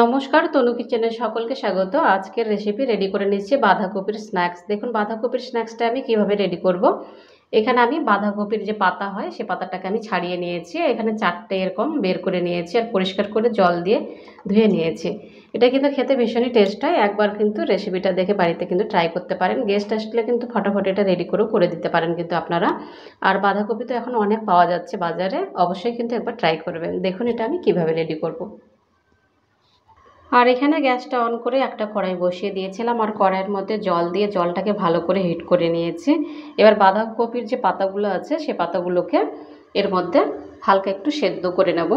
নমস্কার, তনু কিচেনে সকলকে স্বাগত। আজকের রেসিপি রেডি করে নিচ্ছি বাঁধাকপির স্ন্যাক্স। দেখুন বাঁধাকপির স্ন্যাক্সটা আমি কিভাবে রেডি করব। এখানে আমি বাঁধাকপির যে পাতা হয় সে পাতাটাকে আমি ছাড়িয়ে নিয়েছি। এখানে 4টে এরকম বের করে নিয়েছি আর পরিষ্কার করে জল দিয়ে ধুয়ে নিয়েছি। এটা কিন্তু খেতে ভীষণই টেস্ট হয়। একবার কিন্তু রেসিপিটা দেখে বাড়িতে কিন্তু ট্রাই করতে পারেন। গেস্ট আসলে কিন্তু ফটাফট এটা রেডি করে দিতে পারেন কিন্তু আপনারা। আর বাঁধাকপি তো এখন অনেক পাওয়া যাচ্ছে বাজারে, অবশ্যই কিন্তু একবার ট্রাই করবেন। দেখুন এটা আমি কিভাবে রেডি করব। আর এখানে গ্যাসটা অন করে একটা কড়াই বসিয়ে দিয়েছিলাম আর কড়াইয়ের মধ্যে জল দিয়ে জলটাকে ভালো করে হিট করে নিয়েছি। এবার বাঁধাকপির যে পাতাগুলো আছে সে পাতাগুলোকে এর মধ্যে হালকা একটু সেদ্ধ করে নেব।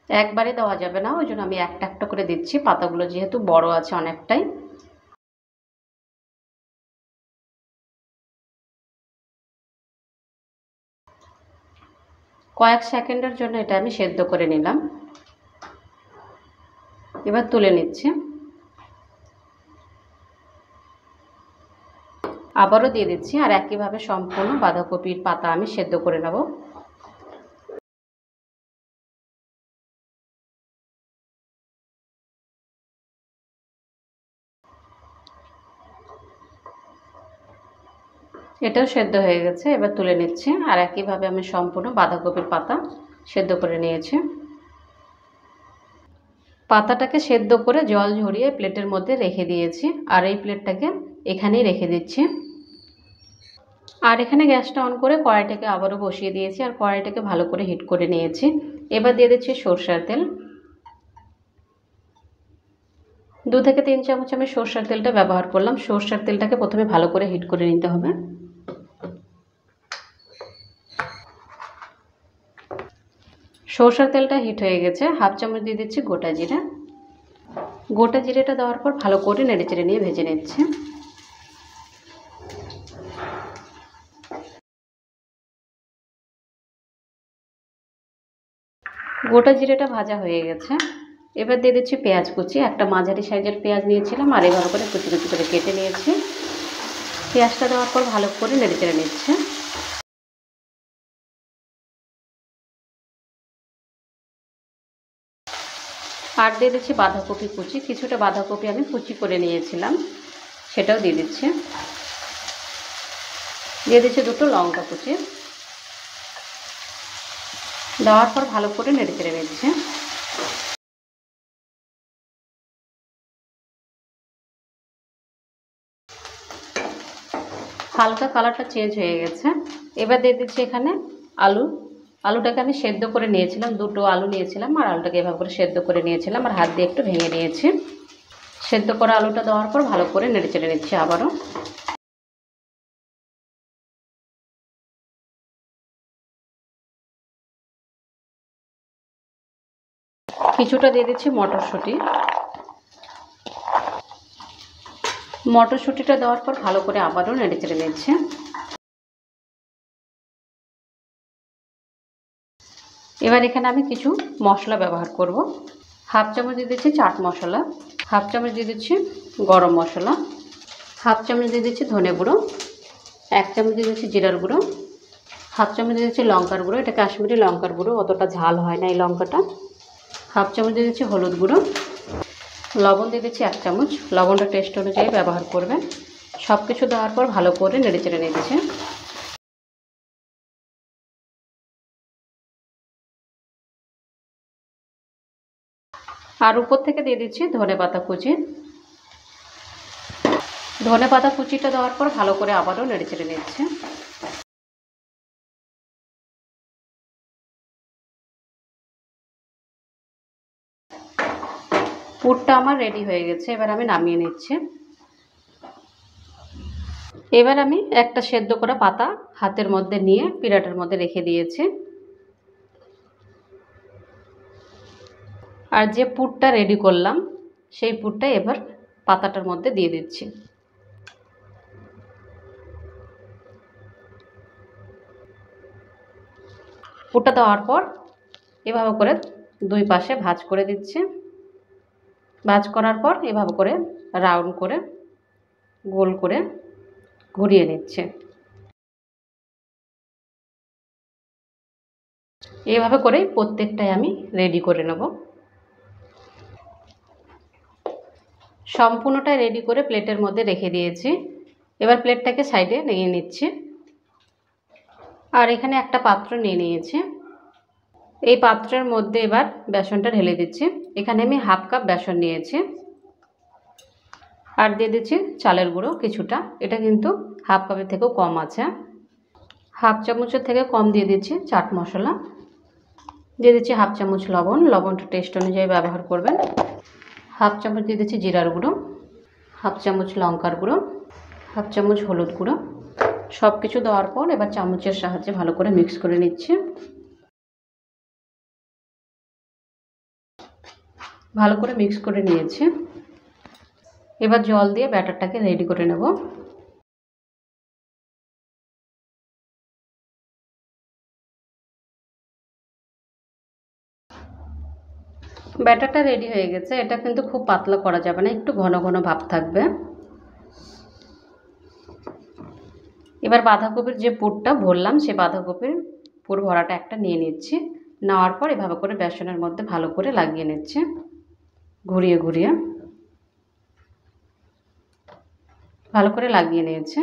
একবারে দেওয়া যাবে না, ওই জন্য আমি একটা একটা করে দিচ্ছি, পাতাগুলো যেহেতু বড় আছে অনেকটাই। কয়েক সেকেন্ডের জন্য এটা আমি সেদ্ধ করে নিলাম। এবার তুলে নিচ্ছি। আবারও দিয়ে দিচ্ছি আর একইভাবে সম্পূর্ণ বাঁধাকপির পাতা আমি সেদ্ধ করে নেব। এটাও সেদ্ধ হয়ে গেছে, এবার তুলে নিচ্ছি। আর একইভাবে আমি সম্পূর্ণ বাঁধাকপির পাতা সেদ্ধ করে নিয়েছি। পাতাটাকে সেদ্ধ করে জল ঝরিয়ে প্লেটের মধ্যে রেখে দিয়েছি আর এই প্লেটটাকে এখানেই রেখে দিচ্ছি। আর এখানে গ্যাসটা অন করে কড়াইটাকে আবারও বসিয়ে দিয়েছি আর কড়াইটাকে ভালো করে হিট করে নিয়েছি। এবার দিয়ে দিচ্ছি সরষের তেল। 2 থেকে 3 চামচ আমি সরষের তেলটা ব্যবহার করলাম। সরষের তেলটাকে প্রথমে ভালো করে হিট করে নিতে হবে। সরষের তেলটা হিট হয়ে গেছে, হাফ চামচ দিয়ে দিচ্ছি গোটা জিরা। গোটা জিরেটা দেওয়ার পর ভালো করে নেড়েচেড়ে নিয়ে ভেজে নিচ্ছি। গোটা জিরেটা ভাজা হয়ে গেছে, এবার দিয়ে দিচ্ছি পেঁয়াজ কুচি। একটা মাঝারি সাইজের পেঁয়াজ নিয়েছিলাম আর এভাবে করে কুচি কুচি করে কেটে নিয়েছি। পেঁয়াজটা দেওয়ার পর ভালো করে নেড়েচেড়ে নিচ্ছে। আর দিয়ে দিচ্ছি বাঁধাকপি কুচি। কিছুটা বাঁধাকপি আমি কুচি করে নিয়েছিলাম, সেটাও দিয়ে দিচ্ছি। দিয়ে দিচ্ছি 2টো লঙ্কা কুচি। দেওয়ার পর ভালো করে নেড়েচেড়ে নিচ্ছে। হালকা কালারটা চেঞ্জ হয়ে গেছে, এবার দিয়ে দিচ্ছি এখানে আলু। আলুটাকে আমি সেদ্ধ করে নিয়েছিলাম, 2টো আলু নিয়েছিলাম আর আলুটাকে এভাবে করে সেদ্ধ করে নিয়েছিলাম আর হাত দিয়ে একটু ভেঙে নিয়েছি। সেদ্ধ করা আলুটা দেওয়ার পর ভালো করে নেড়েচেড়ে নিচ্ছি আবারও। কিছুটা দিয়ে দিচ্ছি মটরশুঁটি। মটরশুঁটিটা দেওয়ার পর ভালো করে আবারও নেড়েচেড়ে নিচ্ছে। এবার এখানে আমি কিছু মশলা ব্যবহার করব। হাফ চামচ দিয়ে দিচ্ছি চাট মশলা, হাফ চামচ দিয়ে দিচ্ছি গরম মশলা, হাফ চামচ দিয়ে দিচ্ছি ধনে গুঁড়ো, 1 চামচ দিয়ে দিচ্ছি জিরার গুঁড়ো, হাফ চামচ দিয়ে দিচ্ছি লঙ্কার গুঁড়ো। এটা কাশ্মীরি লঙ্কার গুঁড়ো, অতটা ঝাল হয় না এই লঙ্কাটা। হাফ চামচ দিয়ে দিচ্ছি হলুদ গুঁড়ো। লবণ দিয়ে দিচ্ছি 1 চামচ। লবণটা টেস্ট অনুযায়ী ব্যবহার করবেন। সব কিছু দেওয়ার পর ভালো করে নেড়েচেড়ে নিচ্ছে। আর উপর থেকে দিয়ে দিচ্ছি ধনেপাতা কুচি। ধনেপাতা কুচিটা দেওয়ার পর ভালো করে আবারও নেড়েচেড়ে নিচ্ছে। পুরটা আমার রেডি হয়ে গেছে, এবার আমি নামিয়ে নিচ্ছি। এবার আমি একটা সেদ্ধ করা পাতা হাতের মধ্যে নিয়ে পিরাটের মধ্যে রেখে দিয়েছি। আর যে পুরটা রেডি করলাম সেই পুরটা এবার পাতাটার মধ্যে দিয়ে দিচ্ছি। পুরটা দেওয়ার পর এভাবে করে 2 পাশে ভাঁজ করে দিচ্ছি। ভাঁজ করার পর এভাবে করে রাউন্ড করে গোল করে ঘুরিয়ে নিচ্ছে। এইভাবে করেই প্রত্যেকটাই আমি রেডি করে নেব। সম্পূর্ণটাই রেডি করে প্লেটের মধ্যে রেখে দিয়েছি। এবার প্লেটটাকে সাইডে নিয়ে নিচ্ছি। আর এখানে একটা পাত্র নিয়ে নিয়েছি। এই পাত্রের মধ্যে এবার বেসনটা ঢেলে দিচ্ছি। এখানে আমি হাফ কাপ বেসন নিয়েছি। আর দিয়ে দিচ্ছি চালের গুঁড়ো কিছুটা, এটা কিন্তু হাফ কাপের থেকেও কম আছে। হাফ চামচের থেকে কম দিয়ে দিচ্ছি চাট মশলা। দিয়ে দিচ্ছি হাফ চামচ লবণ, লবণটা টেস্ট অনুযায়ী ব্যবহার করবেন। হাফ চামচ দিয়ে দিচ্ছি জিরার গুঁড়ো, হাফ চামচ লঙ্কার গুঁড়ো, হাফ চামচ হলুদ গুঁড়ো। সব কিছু দেওয়ার পর এবার চামচের সাহায্যে ভালো করে মিক্স করে নিচ্ছি। ভালো করে মিক্স করে নিয়েছি। এবার জল দিয়ে ব্যাটারটাকে রেডি করে নেব। ব্যাটারটা রেডি হয়ে গেছে। এটা কিন্তু খুব পাতলা করা যাবে না, একটু ঘন ঘন ভাব থাকবে। এবার বাঁধাকপির যে পুরটা ভরলাম, সে বাঁধাকপির পুর ভরাটা একটা নিয়ে নিচ্ছি। নেওয়ার পর এভাবে করে বেসনের মধ্যে ভালো করে লাগিয়ে নিচ্ছি, ঘুরিয়ে ঘুরিয়ে ভালো করে লাগিয়ে নিয়েছি।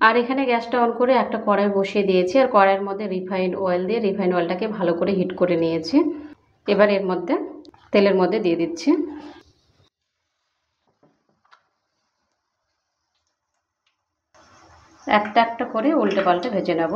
আর এখানে গ্যাসটা অন করে একটা কড়াই বসিয়ে দিয়েছি। আর কড়াইয়ের মধ্যে রিফাইন অয়েল দিয়ে রিফাইন অয়েলটাকে ভালো করে হিট করে নিয়েছি। এবার এর মধ্যে তেলের মধ্যে দিয়ে দিচ্ছি। একটা একটা করে উল্টে পাল্টে ভেজে নেব।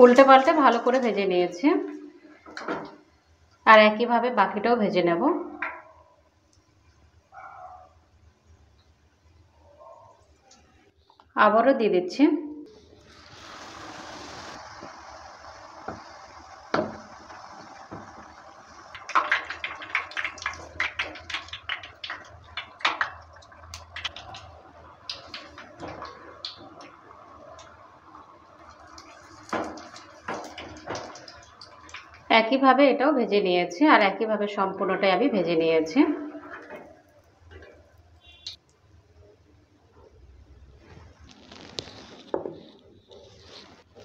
উল্টে পাল্টে ভালো করে ভেজে নিয়েছি। আর একইভাবে বাকিটাও ভেজে নেব। আবারও দিয়ে দিচ্ছি। একইভাবে এটাও ভেজে নিয়েছি। আর একইভাবে সম্পূর্ণটাই আমি ভেজে নিয়েছি।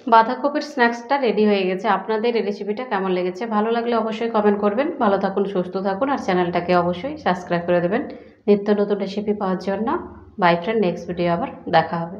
বাঁধাকপির স্ন্যাক্সটা রেডি হয়ে গেছে। আপনাদের এই রেসিপিটা কেমন লেগেছে? ভালো লাগলে অবশ্যই কমেন্ট করবেন। ভালো থাকুন, সুস্থ থাকুন, আর চ্যানেলটাকে অবশ্যই সাবস্ক্রাইব করে দেবেন নিত্য নতুন রেসিপি পাওয়ার জন্য। বাই ফ্রেন্ড, নেক্সট ভিডিও আবার দেখা হবে।